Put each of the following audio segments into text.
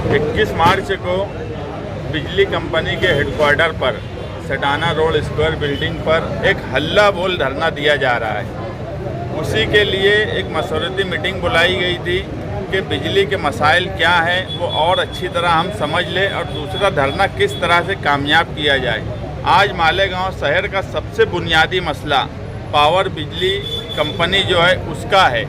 21 मार्च को बिजली कंपनी के हेडक्वार्टर पर सटाना रोड स्क्वायर बिल्डिंग पर एक हल्ला बोल धरना दिया जा रहा है। उसी के लिए एक मसौरती मीटिंग बुलाई गई थी कि बिजली के मसाइल क्या हैं वो और अच्छी तरह हम समझ लें और दूसरा धरना किस तरह से कामयाब किया जाए। आज मालेगांव शहर का सबसे बुनियादी मसला पावर बिजली कंपनी जो है उसका है।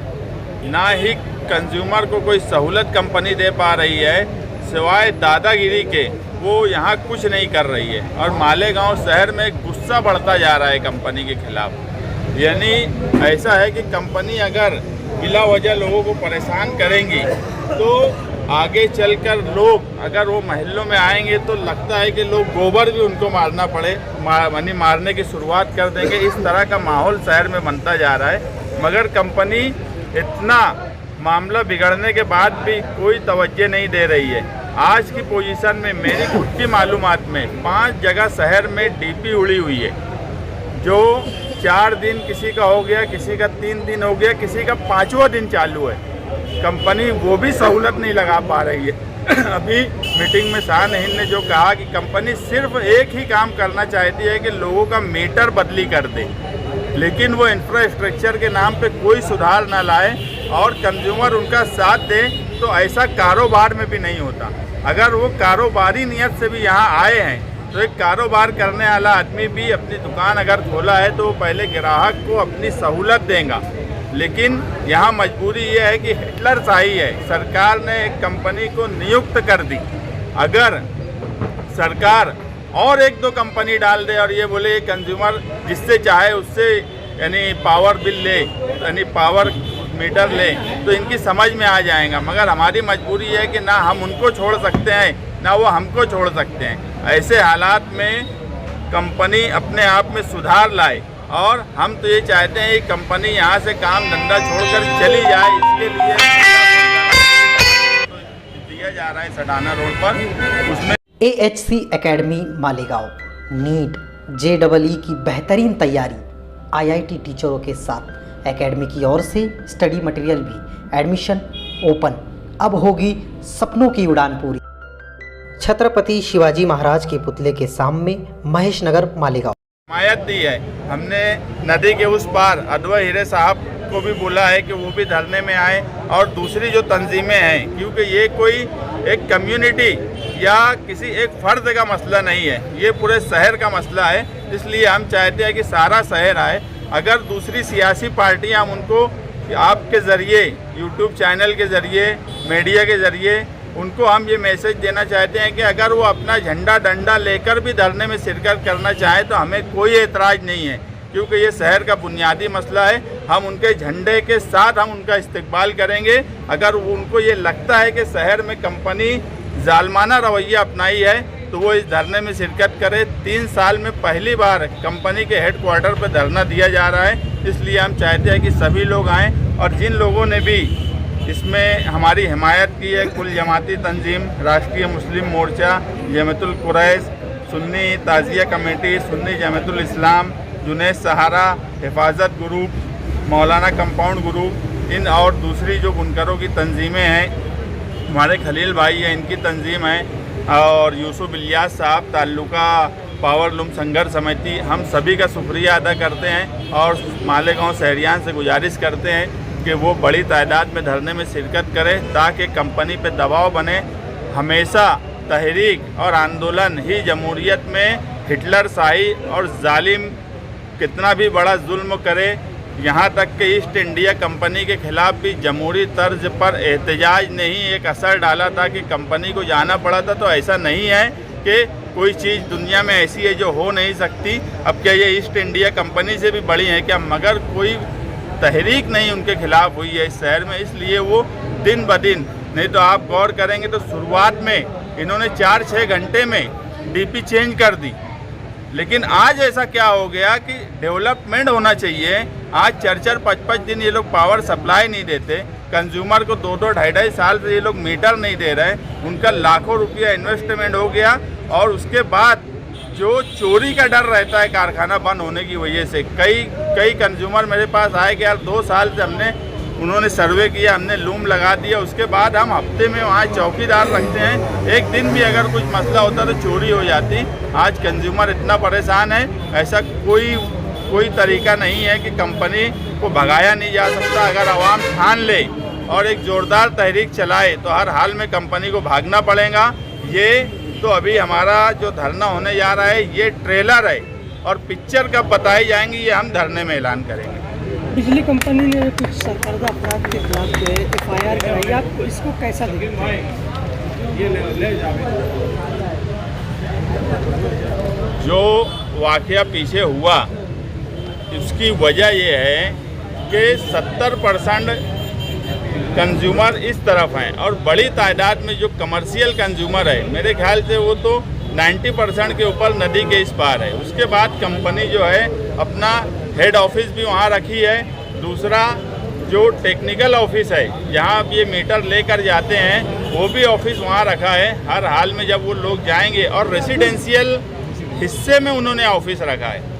ना ही कंज्यूमर को कोई सहूलत कंपनी दे पा रही है सिवाय दादागिरी के, वो यहाँ कुछ नहीं कर रही है। और मालेगांव शहर में गुस्सा बढ़ता जा रहा है कंपनी के खिलाफ। यानी ऐसा है कि कंपनी अगर बिला वजह लोगों को परेशान करेंगी तो आगे चलकर लोग अगर वो महल्लों में आएंगे तो लगता है कि लोग गोबर भी उनको मारना पड़े, यानी मारने की शुरुआत कर देंगे। इस तरह का माहौल शहर में बनता जा रहा है। मगर कंपनी इतना मामला बिगड़ने के बाद भी कोई तवज्जो नहीं दे रही है। आज की पोजीशन में मेरी खुद की मालूमात में 5 जगह शहर में डीपी उड़ी हुई है, जो 4 दिन किसी का हो गया, किसी का 3 दिन हो गया, किसी का 5वां दिन चालू है। कंपनी वो भी सहूलत नहीं लगा पा रही है। अभी मीटिंग में शाहनहीन ने जो कहा कि कंपनी सिर्फ एक ही काम करना चाहती है कि लोगों का मीटर बदली कर दे, लेकिन वो इंफ्रास्ट्रक्चर के नाम पे कोई सुधार ना लाए और कंज्यूमर उनका साथ दे, तो ऐसा कारोबार में भी नहीं होता। अगर वो कारोबारी नियत से भी यहाँ आए हैं तो एक कारोबार करने वाला आदमी भी अपनी दुकान अगर खोला है तो वो पहले ग्राहक को अपनी सहूलत देगा। लेकिन यहाँ मजबूरी ये है कि हिटलरशाही है। सरकार ने एक कंपनी को नियुक्त कर दी। अगर सरकार और 1-2 कंपनी डाल दे और ये बोले कंज्यूमर जिससे चाहे उससे यानी पावर बिल ले, यानी पावर मीटर ले, तो इनकी समझ में आ जाएगा। मगर हमारी मजबूरी है कि ना हम उनको छोड़ सकते हैं ना वो हमको छोड़ सकते हैं। ऐसे हालात में कंपनी अपने आप में सुधार लाए और हम तो ये चाहते हैं कि कंपनी यहाँ से काम धंधा छोड़कर चली जाए। इसके लिए दिया जा रहा है सटाना रोड पर। उसमें AHC academy Malegaon NEET JEE की बेहतरीन तैयारी IIT टीचरों के साथ एकेडमी की ओर से स्टडी मटेरियल भी एडमिशन ओपन। अब होगी सपनों की उड़ान पूरी। छत्रपति शिवाजी महाराज के पुतले के सामने महेश नगर मालेगांव हिमायत दी है। हमने नदी के उस पार अदवा हीरे साहब को भी बोला है कि वो भी धरने में आए और दूसरी जो तंजीमें हैं, क्योंकि ये कोई एक कम्युनिटी या किसी एक फर्द का मसला नहीं है, ये पूरे शहर का मसला है। इसलिए हम चाहते हैं कि सारा शहर आए। अगर दूसरी सियासी पार्टियां हम उनको आपके ज़रिए, यूट्यूब चैनल के ज़रिए, मीडिया के ज़रिए उनको हम ये मैसेज देना चाहते हैं कि अगर वो अपना झंडा डंडा लेकर भी धरने में शिरकत करना चाहे तो हमें कोई एतराज़ नहीं है, क्योंकि ये शहर का बुनियादी मसला है। हम उनके झंडे के साथ हम उनका इस्तेकबाल करेंगे। अगर उनको ये लगता है कि शहर में कंपनी जालमाना रवैया अपनाई है तो वो इस धरने में शिरकत करे। 3 साल में पहली बार कंपनी के हेडक्वार्टर पर धरना दिया जा रहा है। इसलिए हम चाहते हैं कि सभी लोग आएँ और जिन लोगों ने भी इसमें हमारी हिमायत की है, कुल जमाती तंजीम, राष्ट्रीय मुस्लिम मोर्चा, जमातुल कुरैश, सुन्नी ताज़िया कमेटी, सुन्नी जमातुल इस्लाम, जुनैद सहारा, हिफाजत ग्रुप, मौलाना कंपाउंड ग्रुप, इन और दूसरी जो बुनकरों की तंजीमें हैं, हमारे खलील भाई हैं इनकी तंजीम है, और यूसुफ इलियास साहब ताल्लुका पावर लूम संघर्ष समिति, हम सभी का शुक्रिया अदा करते हैं और मालेगांव शहरियान से गुजारिश करते हैं कि वो बड़ी तादाद में धरने में शिरकत करें ताकि कंपनी पे दबाव बने। हमेशा तहरीक और आंदोलन ही जमहूरियत में हिटलरशाही और जालिम कितना भी बड़ा जुल्म करे, यहाँ तक कि ईस्ट इंडिया कंपनी के खिलाफ भी जमहूरी तर्ज पर एहतजाज ने ही एक असर डाला था कि कंपनी को जाना पड़ा था। तो ऐसा नहीं है कि कोई चीज़ दुनिया में ऐसी है जो हो नहीं सकती। अब क्या ये ईस्ट इंडिया कंपनी से भी बड़ी है क्या? मगर कोई तहरीक नहीं उनके खिलाफ हुई है इस शहर में, इसलिए वो दिन ब दिन, नहीं तो आप गौर करेंगे तो शुरुआत में इन्होंने 4-6 घंटे में डीपी चेंज कर दी। लेकिन आज ऐसा क्या हो गया कि डेवलपमेंट होना चाहिए। आज 4-4, 5-5 दिन ये लोग पावर सप्लाई नहीं देते, कंज्यूमर को 2-2, 2.5 साल से ये लोग मीटर नहीं दे रहे, उनका लाखों रुपया इन्वेस्टमेंट हो गया। और उसके बाद जो चोरी का डर रहता है कारखाना बंद होने की वजह से, कई कंज्यूमर मेरे पास आए कि यार 2 साल से हमने उन्होंने सर्वे किया, हमने लूम लगा दिया। उसके बाद हम हफ्ते में वहाँ चौकीदार रखते हैं। एक दिन भी अगर कुछ मसला होता तो चोरी हो जाती। आज कंज्यूमर इतना परेशान है, ऐसा कोई तरीका नहीं है कि कंपनी को भगाया नहीं जा सकता। अगर आवाम ठान ले और एक ज़ोरदार तहरीक चलाए तो हर हाल में कंपनी को भागना पड़ेगा। ये तो अभी हमारा जो धरना होने जा रहा है ये ट्रेलर है, और पिक्चर कब बताई जाएंगी ये हम धरने में ऐलान करेंगे। बिजली कंपनी ने कुछ सरकर्दा अपराध के खिलाफ जो है FIR कराई, आप इसको कैसा देखते हैं? जो वाकया पीछे हुआ उसकी वजह ये है कि 70% कंज्यूमर इस तरफ हैं और बड़ी तादाद में जो कमर्शियल कंज्यूमर है, मेरे ख्याल से वो तो 90% के ऊपर नदी के इस पार है। उसके बाद कंपनी जो है अपना हेड ऑफिस भी वहाँ रखी है। दूसरा जो टेक्निकल ऑफिस है, जहाँ अब ये मीटर लेकर जाते हैं, वो भी ऑफिस वहाँ रखा है। हर हाल में जब वो लोग जाएंगे, और रेसिडेंशियल हिस्से में उन्होंने ऑफिस रखा है,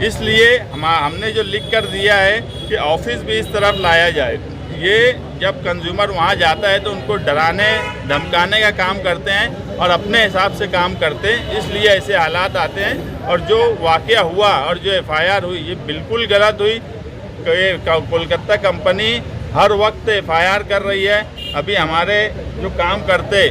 इसलिए हमने जो लिख कर दिया है कि ऑफिस भी इस तरफ लाया जाए। ये जब कंज्यूमर वहाँ जाता है तो उनको डराने धमकाने का काम करते हैं और अपने हिसाब से काम करते हैं, इसलिए ऐसे हालात आते हैं। और जो वाकया हुआ और जो FIR हुई ये बिल्कुल गलत हुई। कोलकाता कंपनी हर वक्त FIR कर रही है। अभी हमारे जो काम करते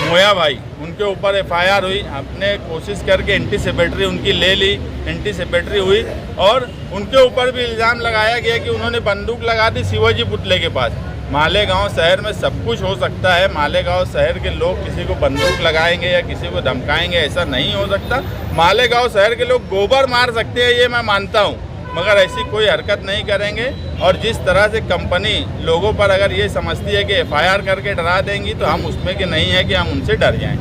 मोया भाई, उनके ऊपर FIR हुई। हमने कोशिश करके एंटीसिपेटरी उनकी ले ली, एंटीसिपेटरी हुई, और उनके ऊपर भी इल्ज़ाम लगाया गया कि उन्होंने बंदूक लगा दी शिवाजी पुतले के पास। मालेगांव शहर में सब कुछ हो सकता है। मालेगांव शहर के लोग किसी को बंदूक लगाएंगे या किसी को धमकाएंगे, ऐसा नहीं हो सकता। मालेगांव शहर के लोग गोबर मार सकते हैं, ये मैं मानता हूँ, मगर ऐसी कोई हरकत नहीं करेंगे। और जिस तरह से कंपनी लोगों पर अगर ये समझती है कि FIR करके डरा देंगी, तो हम उसमें के नहीं है कि हम उनसे डर जाएं।